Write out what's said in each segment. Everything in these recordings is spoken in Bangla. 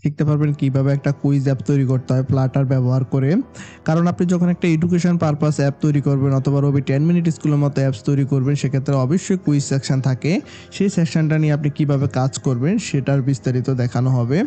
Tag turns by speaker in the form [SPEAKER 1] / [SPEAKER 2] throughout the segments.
[SPEAKER 1] শিখতে পারবেন কিভাবে একটা কুইজ অ্যাপ তৈরি করতে হয় ফ্লাটার ব্যবহার করে। কারণ আপনি যখন একটা এডুকেশন পারপাস অ্যাপ তৈরি করবেন অথবা রবি 10 মিনিট স্কুলের মতো অ্যাপস তৈরি করবেন, সেক্ষেত্রে অবশ্যই কুইজ সেকশন থাকে। সেই সেকশনটা নিয়ে আপনি কিভাবে কাজ করবেন সেটার বিস্তারিত দেখানো হবে।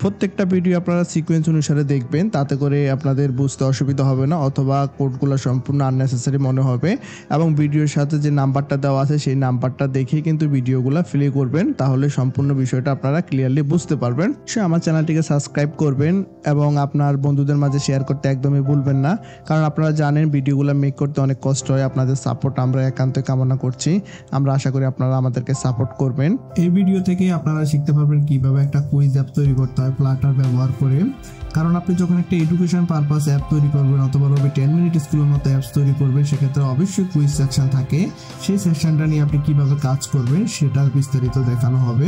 [SPEAKER 1] প্রত্যেকটা ভিডিও আপনারা সিকোয়েন্স অনুসারে দেখবেন, তাতে করে আপনাদের বুঝতে অসুবিধা হবে না অথবা কোডগুলো সম্পূর্ণ আননেসেসারি মনে হবে। এবং ভিডিওর সাথে যে নাম্বারটা দেওয়া আছে সেই নাম্বারটা দেখেই কিন্তু ভিডিওগুলো প্লে করবেন, তাহলে সম্পূর্ণ বিষয়টা আপনারা ক্লিয়ারলি বুঝতে পারবেন। সে আমার চ্যানেলটিকে সাবস্ক্রাইব করবেন এবং আপনার বন্ধুদের মাঝে শেয়ার করতে একদমই ভুলবেন না, কারণ আপনারা জানেন ভিডিওগুলো মেক করতে অনেক কষ্ট হয়। আপনাদের সাপোর্ট আমরা একান্তই কামনা করছি। আমরা আশা করি আপনারা আমাদেরকে সাপোর্ট করবেন। এই ভিডিও থেকে আপনারা শিখতে পারবেন কিভাবে একটা কুইজ অ্যাপ তৈরি করতে হয় ফ্লাটার ব্যবহার করে। কারণ আপনি যখন একটা এডুকেশন পারপাস অ্যাপ তৈরি করবেন অথবা রবি 10 মিনিট স্কুলের মতো অ্যাপস তৈরি করবেন, সেক্ষেত্রে অবশ্যই কুইজ সেকশন থাকে। সেই সেকশনটা নিয়ে আপনি কিভাবে কাজ করবেন সেটার বিস্তারিত দেখানো হবে।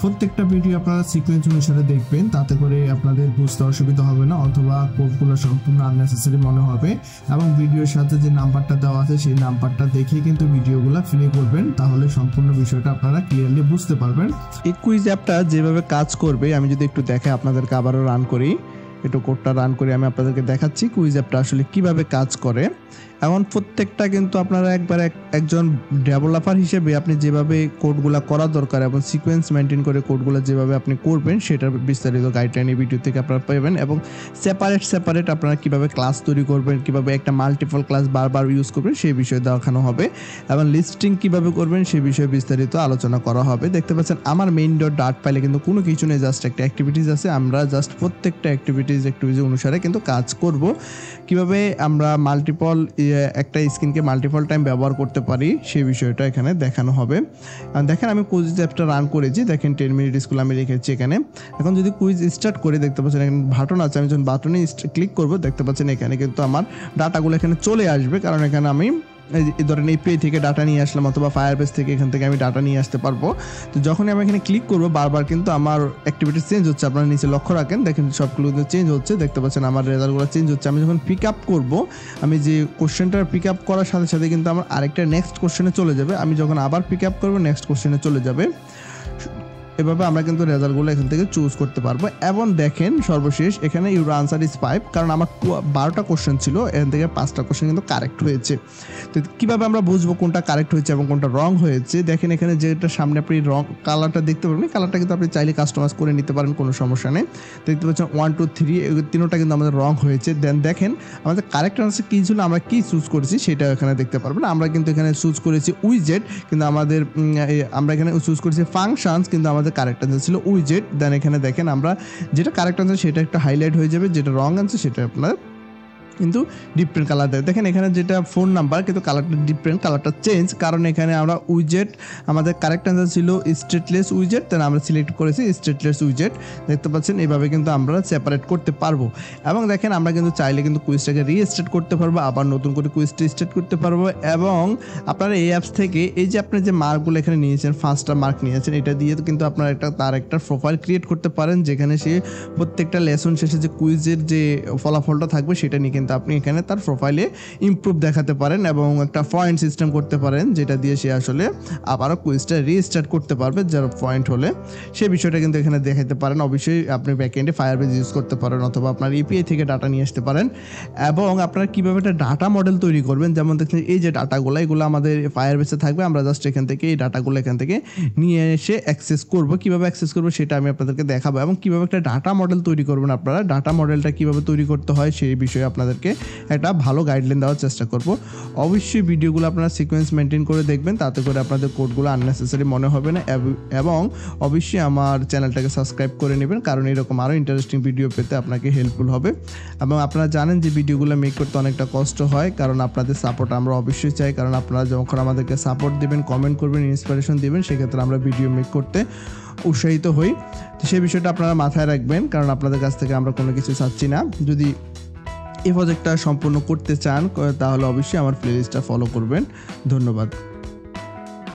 [SPEAKER 1] প্রত্যেকটা ভিডিও আপনারা সিকোয়েন্স অনুসারে দেখবেন, তাতে করে আপনাদের বুঝতে অসুবিধা হবে না অথবা কোডগুলো সম্পূর্ণ আননেসেসারি মনে হবে। এবং ভিডিওর সাথে যে নাম্বারটা দেওয়া আছে সেই নাম্বারটা দেখে কিন্তু ভিডিওগুলো প্লে করবেন, তাহলে সম্পূর্ণ বিষয়টা আপনারা ক্লিয়ারলি বুঝতে পারবেন। এই কুইজ অ্যাপটা যেভাবে কাজ করবে আমি যদি একটু দেখে আপনাদেরকে আবারও রান করি, একটু কোডটা রান করে আমি আপনাদেরকে দেখাচ্ছি কুইজ অ্যাপটা আসলে কিভাবে কাজ করে। এখন প্রত্যেকটা কিন্তু আপনারা একজন ডেভেলপার হিসেবে আপনি যেভাবে কোডগুলো করা দরকার এবং সিকোয়েন্স মেনটেন করে কোডগুলো যেভাবে আপনি করবেন সেটার বিস্তারিত গাইডলাইন এই ভিডিও থেকে আপনারা পাবেন। এবং সেপারেট আপনারা কিভাবে ক্লাস তৈরি করবেন, কিভাবে একটা মাল্টিপল ক্লাস বারবার ইউজ করবেন সেই বিষয়ে দেখানো হবে। এবং লিস্টিং কিভাবে করবেন সেই বিষয়ে বিস্তারিত আলোচনা করা হবে। দেখতে পাচ্ছেন আমার মেইন ডাট ফাইলে কিন্তু কোনো কিছু নেই, জাস্ট একটা অ্যাক্টিভিটিস আছে। আমরা জাস্ট প্রত্যেকটা অ্যাক্টিভিটিস অনুসারে কিন্তু কাজ করব। কিভাবে আমরা মাল্টিপল একটা স্ক্রিনকে মাল্টিপল টাইম ব্যবহার করতে পারি সেই বিষয়টা এখানে দেখানো হবে। দেখেন আমি কুইজ অ্যাপটা রান করেছি, দেখেন 10 মিনিট স্কুল আমি রেখেছি এখানে। এখন যদি কুইজ স্টার্ট করে দেখতে পাচ্ছেন এখানে বাটন আছে, আমি যখন বাটনে ক্লিক করব দেখতে পাচ্ছেন এখানে কিন্তু আমার ডাটাগুলো এখানে চলে আসবে। কারণ এখানে আমি এই ধরেন এপিআই থেকে ডাটা নিয়ে আসলাম অথবা ফায়ারবেস থেকে এখান থেকে আমি ডাটা নিয়ে আসতে পারবো। তো যখনই আমি এখানে ক্লিক করবো বারবার কিন্তু আমার অ্যাক্টিভিটি চেঞ্জ হচ্ছে। আপনারা নিচে লক্ষ্য রাখেন, দেখেন সবগুলো চেঞ্জ হচ্ছে, দেখতে পাচ্ছেন আমার রেজাল্টগুলো চেঞ্জ হচ্ছে। আমি যখন পিক আপ করবো, আমি যে কোশ্চেনটা পিক আপ করার সাথে সাথে কিন্তু আমার আরেকটা নেক্সট কোশ্চেনে চলে যাবে। আমি যখন আবার পিক আপ করবো নেক্সট কোশ্চেনে চলে যাবে। এভাবে আমরা কিন্তু রেজাল্টগুলো এখান থেকে চুজ করতে পারবো। এবং দেখেন সর্বশেষ এখানে ইউর আনসার ইজ 5, কারণ আমার 12টা কোশ্চেন ছিল, এখান থেকে 5টা কোশ্চেন কিন্তু কারেক্ট হয়েছে। তো কীভাবে আমরা বুঝবো কোনটা কারেক্ট হয়েছে এবং কোনটা রং হয়েছে, দেখেন এখানে যেটা সামনে আপনি রং কালারটা দেখতে পারবেন, কালারটা কিন্তু আপনি চাইলে কাস্টমাইজ করে নিতে পারেন, কোনো সমস্যা নেই। দেখতে পাচ্ছেন 1 2 3 তিনোটা কিন্তু আমাদের রং হয়েছে। দেন দেখেন আমাদের কারেক্ট আনসার কী ছিল, আমরা কী চুজ করেছি সেটা এখানে দেখতে পারবেন। আমরা কিন্তু এখানে চুজ করেছি উইজেট, কিন্তু আমরা এখানে চুজ করেছি ফাংশনস, কিন্তু আমাদের কারেক্ট আনসার ছিল উইজেট। দেন এখানে দেখেন আমরা যেটা কারেক্ট আনসার সেটা একটা হাইলাইট হয়ে যাবে, যেটা রং আনসার সেটা আপনার কিন্তু ডিফারেন্ট কালার দেয়। দেখেন এখানে যেটা ফোন নাম্বার কিন্তু কালারটা ডিফারেন্ট, কালারটা চেঞ্জ, কারণ এখানে আমরা উইজেট আমাদের কারেক্ট আনসার ছিল স্টেটলেস উইজেট, তাই আমরা সিলেক্ট করেছি স্টেটলেস উইজেট। দেখতে পাচ্ছেন এইভাবে কিন্তু আমরা সেপারেট করতে পারবো। এবং দেখেন আমরা কিন্তু চাইলে কিন্তু কুইজটাকে রিস্টার্ট করতে পারবো, আবার নতুন করে কুইজটা স্টার্ট করতে পারবো। এবং আপনারা এই অ্যাপস থেকে এই যে আপনি যে মার্কগুলো এখানে নিয়েছেন, 5টা মার্ক নিয়েছেন, এটা দিয়ে কিন্তু আপনারা তার একটা প্রোফাইল ক্রিয়েট করতে পারেন, যেখানে সে প্রত্যেকটা লেসন শেষে যে কুইজের যে ফলাফলটা থাকবে সেটা নিয়ে কিন্তু আপনি এখানে তার প্রোফাইলে ইমপ্রুভ দেখাতে পারেন এবং একটা পয়েন্ট সিস্টেম করতে পারেন, যেটা দিয়ে সে আসলে আবারও কুইজটা রিস্টার্ট করতে পারবে যার পয়েন্ট হলে। সেই বিষয়টা কিন্তু এখানে দেখাতে পারেন। অবশ্যই আপনি ব্যাকএন্ডে ফায়ারবেস ইউজ করতে পারেন অথবা আপনার এপিআই থেকে ডাটা নিয়ে আসতে পারেন। এবং আপনারা কীভাবে একটা ডাটা মডেল তৈরি করবেন, যেমন দেখছেন এই যে ডাটাগুলো এগুলো আমাদের ফায়ারবেসে থাকবে, আমরা জাস্ট এখান থেকে এই ডাটাগুলো এখান থেকে নিয়ে এসে অ্যাক্সেস করব। কীভাবে অ্যাক্সেস করবো সেটা আমি আপনাদেরকে দেখাবো এবং কীভাবে একটা ডাটা মডেল তৈরি করবেন, আপনারা ডাটা মডেলটা কীভাবে তৈরি করতে হয় সেই বিষয়ে আপনাদেরকে একটা ভালো গাইডলাইন দেওয়ার চেষ্টা করব। অবশ্যই ভিডিওগুলো আপনারা সিকোয়েন্স মেনটেন করে দেখবেন, তাতে করে আপনাদের কোডগুলো আননেসেসারি মনে হবে না। এবং অবশ্যই আমার চ্যানেলটাকে সাবস্ক্রাইব করে নেবেন, কারণ এরকম আরও ইন্টারেস্টিং ভিডিও পেতে আপনাকে হেল্পফুল হবে। এবং আপনারা জানেন যে ভিডিওগুলো মেক করতে অনেকটা কষ্ট হয়, কারণ আপনাদের সাপোর্ট আমরা অবশ্যই চাই। কারণ আপনারা যখন আমাদেরকে সাপোর্ট দেবেন, কমেন্ট করবেন, ইন্সপিরেশন দেবেন, সেক্ষেত্রে আমরা ভিডিও মেক করতে উৎসাহিত হই। তো সেই বিষয়টা আপনারা মাথায় রাখবেন, কারণ আপনাদের কাছ থেকে আমরা কোনো কিছু চাচ্ছি না। যদি এই প্রজেক্টটা সম্পূর্ণ করতে চান তাহলে অবশ্যই আমার প্লেলিস্টটা ফলো করবেন। ধন্যবাদ।